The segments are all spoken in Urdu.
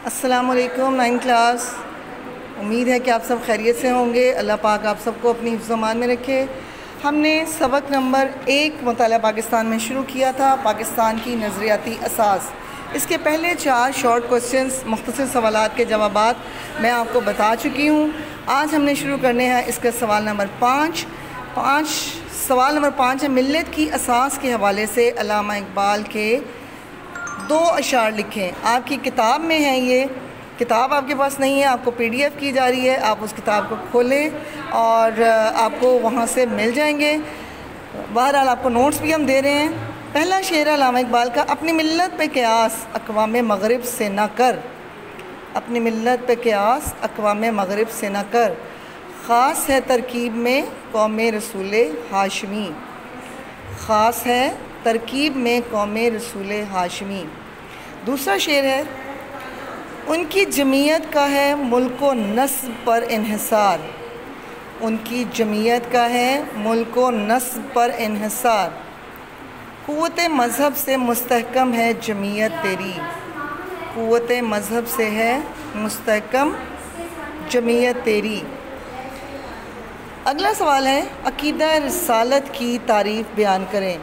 السلام علیکم 9 کلاس. امید ہے کہ آپ سب خیریت سے ہوں گے. اللہ پاک آپ سب کو اپنی حفظ و امان میں رکھے. ہم نے سبق نمبر 1 مطالعہ پاکستان میں شروع کیا تھا، پاکستان کی نظریاتی اساس. اس کے پہلے 4 شارٹ کوسچنز، مختصر سوالات کے جوابات میں آپ کو بتا چکی ہوں. آج ہم نے شروع کرنے ہیں اس کا سوال نمبر 5. سوال نمبر 5 ہے، ملت کی اساس کے حوالے سے علامہ اقبال کے 2 اشعار لکھیں. آپ کی کتاب میں ہے، یہ کتاب آپ کے پاس نہیں ہے، آپ کو PDF کی جا رہی ہے. آپ اس کتاب کو کھولیں اور آپ کو وہاں سے مل جائیں گے. بہرحال آپ کو نوٹس بھی ہم دے رہے ہیں. پہلا شعر ہے علامہ اقبال کا، اپنی ملت پہ قیاس اقوام مغرب سے نہ کر. اپنی ملت پہ قیاس اقوام مغرب سے نہ کر، خاص ہے ترکیب میں قوم رسول ہاشمی. خاص ہے ترکیب میں قوم رسول ہاشمی. دوسرا شعر ہے، ان کی جمعیت کا ہے ملک و نسب پر انحصار. ان کی جمعیت کا ہے ملک و نسب پر انحصار، قوت مذہب سے مستحکم ہے جمعیت تیری. قوت مذہب سے ہے مستحکم جمعیت تیری. اگلا سوال ہے، عقیدہ رسالت کی تعریف بیان کریں.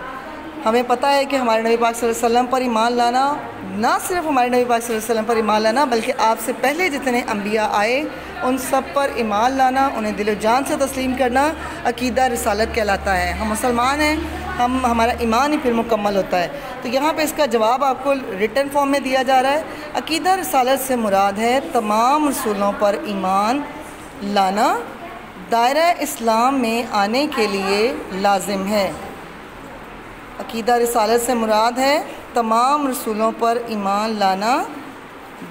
ہمیں پتہ ہے کہ ہمارے نبی پاک صلی اللہ علیہ وسلم پر ایمان لانا، نہ صرف ہمارے نبی پاک صلی اللہ علیہ وسلم پر ایمان لانا بلکہ آپ سے پہلے جتنے انبیاء آئے ان سب پر ایمان لانا، انہیں دل و جان سے تسلیم کرنا عقیدہ رسالت کہلاتا ہے. ہم مسلمان ہیں، ہمارا ایمان ہی پھر مکمل ہوتا ہے. تو یہاں پہ اس کا جواب آپ کو ریٹن فارم میں دیا جا رہا ہے. عقیدہ رسالت سے مراد ہے تمام رسولوں پر ایمان لانا، دائرہ اسلام میں آنے کے لیے لازم ہے. عقیدہ رسالت سے مراد ہے تمام رسولوں پر ایمان لانا،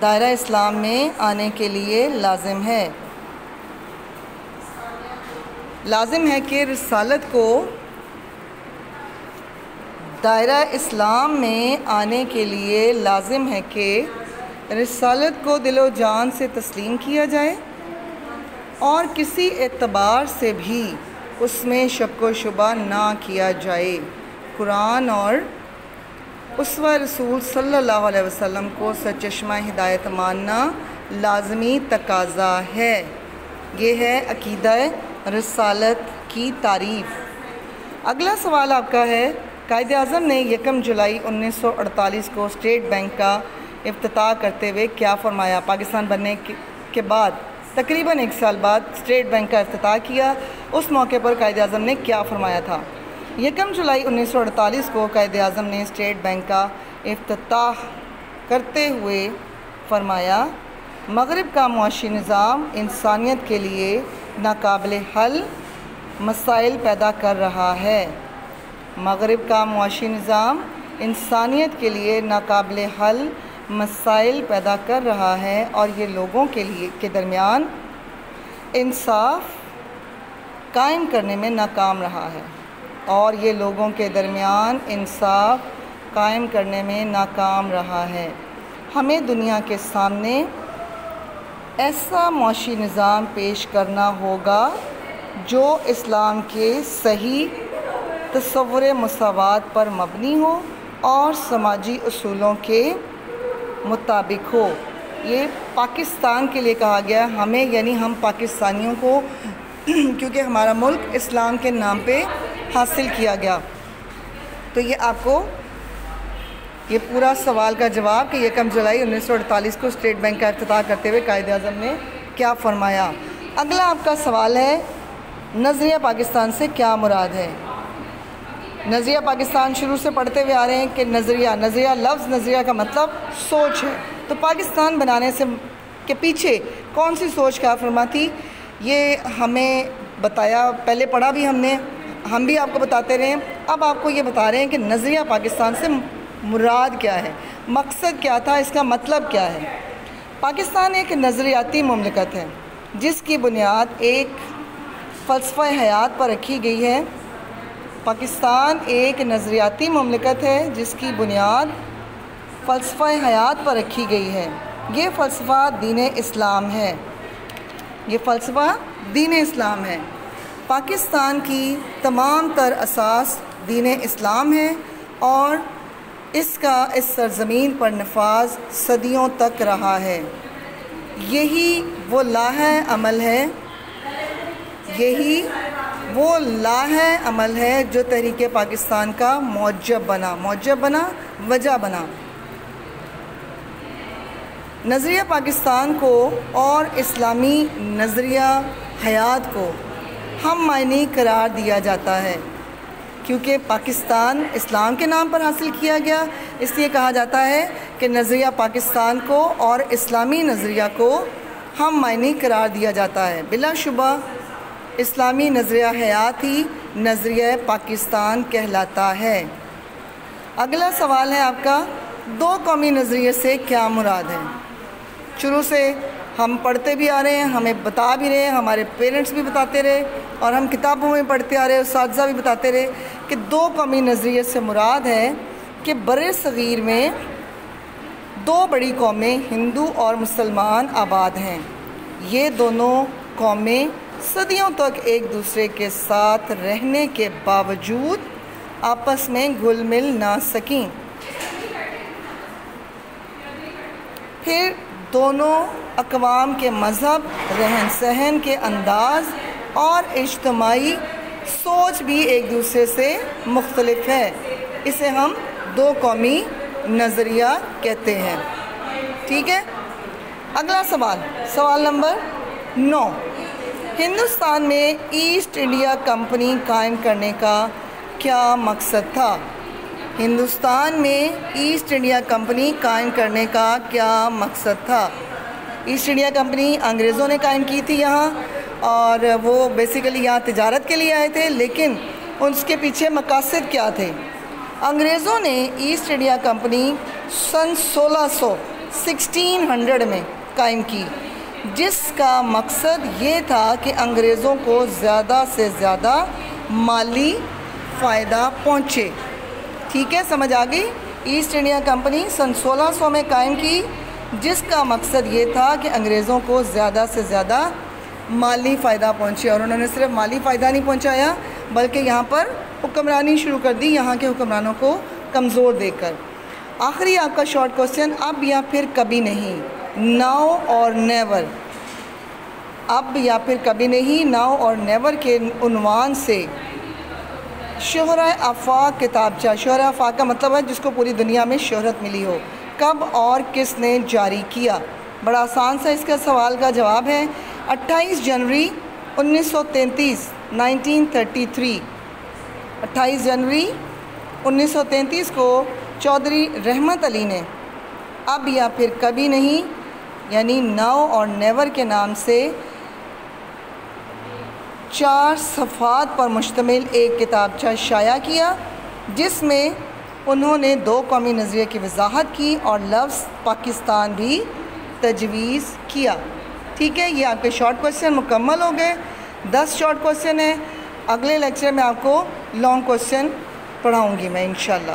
دائرہ اسلام میں آنے کے لیے لازم ہے. لازم ہے کہ رسالت کو دائرہ اسلام میں آنے کے لیے لازم ہے کہ رسالت کو دل و جان سے تسلیم کیا جائے اور کسی اعتبار سے بھی اس میں شک و شبہ نہ کیا جائے. قرآن اور اسوہ رسول صلی اللہ علیہ وسلم کو سرچشمہ ہدایت ماننا لازمی تقاضا ہے. یہ ہے عقیدہ رسالت کی تعریف. اگلا سوال آپ کا ہے، قائد اعظم نے 1 جولائی 1948 کو اسٹیٹ بینک کا افتتاح کرتے ہوئے کیا فرمایا؟ پاکستان بننے کے بعد تقریباً 1 سال بعد اسٹیٹ بینک کا افتتاح کیا. اس موقع پر قائد اعظم نے کیا فرمایا تھا؟ 1 جولائی 1948 کو قائد اعظم نے اسٹیٹ بینک کا افتتاح کرتے ہوئے فرمایا، مغرب کا معاشی نظام انسانیت کے لیے ناقابل حل مسائل پیدا کر رہا ہے. مغرب کا معاشی نظام انسانیت کے لیے ناقابل حل مسائل پیدا کر رہا ہے اور یہ لوگوں کے درمیان انصاف قائم کرنے میں ناکام رہا ہے. اور یہ لوگوں کے درمیان انصاف قائم کرنے میں ناکام رہا ہے. ہمیں دنیا کے سامنے ایسا معاشی نظام پیش کرنا ہوگا جو اسلام کے صحیح تصور مساوات پر مبنی ہو اور سماجی اصولوں کے مطابق ہو. یہ پاکستان کے لیے کہا گیا، ہمیں یعنی ہم پاکستانیوں کو، کیونکہ ہمارا ملک اسلام کے نام پہ حاصل کیا گیا. تو یہ آپ کو یہ پورا سوال کا جواب کہ 1 جولائی 1948 کو اسٹیٹ بینک کا افتتاح کرتے ہوئے قائد اعظم نے کیا فرمایا. اگلا آپ کا سوال ہے، نظریہ پاکستان سے کیا مراد ہے؟ نظریہ پاکستان شروع سے پڑھتے ہوئے آ رہے ہیں کہ نظریہ لفظ نظریہ کا مطلب سوچ ہے. تو پاکستان بنانے سے کے پیچھے کون سی سوچ کیا فرماتی، یہ ہمیں بتایا، پہلے پڑھا بھی ہم نے، ہم بھی آپ کو بتاتے رہے ہیں. اب آپ کو یہ بتا رہے ہیں کہ نظریہ پاکستان سے مراد کیا ہے، مقصد کیا تھا، اس کا مطلب کیا ہے. پاکستان ایک نظریاتی مملکت ہے جس کی بنیاد ایک فلسفہ حیات پر رکھی گئی ہے. پاکستان ایک نظریاتی مملکت ہے جس کی بنیاد فلسفہ حیات پر رکھی گئی ہے. یہ فلسفہ دین اسلام ہے. یہ فلسفہ دین اسلام ہے. پاکستان کی تمام تر اساس دین اسلام ہے اور اس کا اس سرزمین پر نفاذ صدیوں تک رہا ہے۔ یہی وہ لاہ عمل ہے جو تحریک پاکستان کا موجب بنا وجہ بنا۔ نظریہ پاکستان کو اور اسلامی نظریہ حیات کو ہم معنی قرار دیا جاتا ہے، کیونکہ پاکستان اسلام کے نام پر حاصل کیا گیا، اس لیے کہا جاتا ہے کہ نظریہ پاکستان کو اور اسلامی نظریہ کو ہم معنی قرار دیا جاتا ہے۔ بلا شبہ اسلامی نظریہ حیات ہی نظریہ پاکستان کہلاتا ہے۔ اگلا سوال ہے آپ کا، دو قومی نظریے سے کیا مراد ہے؟ شروع سے ہم پڑھتے بھی آ رہے ہیں، ہمیں بتا بھی رہے ہیں، ہمارے پیرنٹس بھی بتاتے رہے اور ہم کتابوں میں پڑھتے آ رہے، اساتذہ بھی بتاتے رہے کہ دو قومی نظریے سے مراد ہے کہ بر صغیر میں دو بڑی قومیں ہندو اور مسلمان آباد ہیں۔ یہ دونوں قومیں صدیوں تک ایک دوسرے کے ساتھ رہنے کے باوجود آپس میں گھل مل نہ سکیں۔ پھر دونوں اقوام کے مذہب، رہن سہن کے انداز اور اجتماعی سوچ بھی ایک دوسرے سے مختلف ہے۔ اسے ہم دو قومی نظریہ کہتے ہیں۔ ٹھیک ہے، اگلا سوال نمبر 9، ہندوستان میں ایسٹ انڈیا کمپنی قائم کرنے کا کیا مقصد تھا؟ ہندوستان میں ایسٹ انڈیا کمپنی قائم کرنے کا کیا مقصد تھا؟ ایسٹ انڈیا کمپنی انگریزوں نے قائم کی تھی یہاں، اور وہ بیسیکلی یہاں تجارت کے لیے آئے تھے، لیکن اس کے پیچھے مقاصد کیا تھے؟ انگریزوں نے ایسٹ انڈیا کمپنی سن 1600 میں قائم کی، جس کا مقصد یہ تھا کہ انگریزوں کو زیادہ سے زیادہ مالی فائدہ پہنچے۔ ٹھیک ہے، سمجھ آ گئی؟ ایسٹ انڈیا کمپنی سن 1600 میں قائم کی، جس کا مقصد یہ تھا کہ انگریزوں کو زیادہ سے زیادہ مالی فائدہ پہنچے، اور انہوں نے صرف مالی فائدہ نہیں پہنچایا بلکہ یہاں پر حکمرانی شروع کر دی، یہاں کے حکمرانوں کو کمزور دیکھ کر۔ آخری آپ کا شارٹ کوسچن، اب یا پھر کبھی نہیں، ناؤ اور نیور۔ اب یا پھر کبھی نہیں، ناؤ اور نیور کے عنوان سے شہرہ آفاق کتابچہ، شہرہ آفاق کا مطلب ہے جس کو پوری دنیا میں شہرت ملی ہو، کب اور کس نے جاری کیا؟ بڑا آسان سا اس کا سوال کا جواب ہے 28 جنوری 1933، 1933۔ 28 جنوری 1933 کو چودھری رحمت علی نے اب یا پھر کبھی نہیں یعنی ناؤ اور نیور کے نام سے 4 صفحات پر مشتمل ایک کتابچہ شائع کیا، جس میں انہوں نے دو قومی نظریے کی وضاحت کی اور لفظ پاکستان بھی تجویز کیا۔ ٹھیک ہے، یہ آپ کے شارٹ کوسچن مکمل ہو گئے، 10 شارٹ کوسچن ہیں۔ اگلے لیکچر میں آپ کو لانگ کوسچن پڑھاؤں گی میں انشاءاللہ۔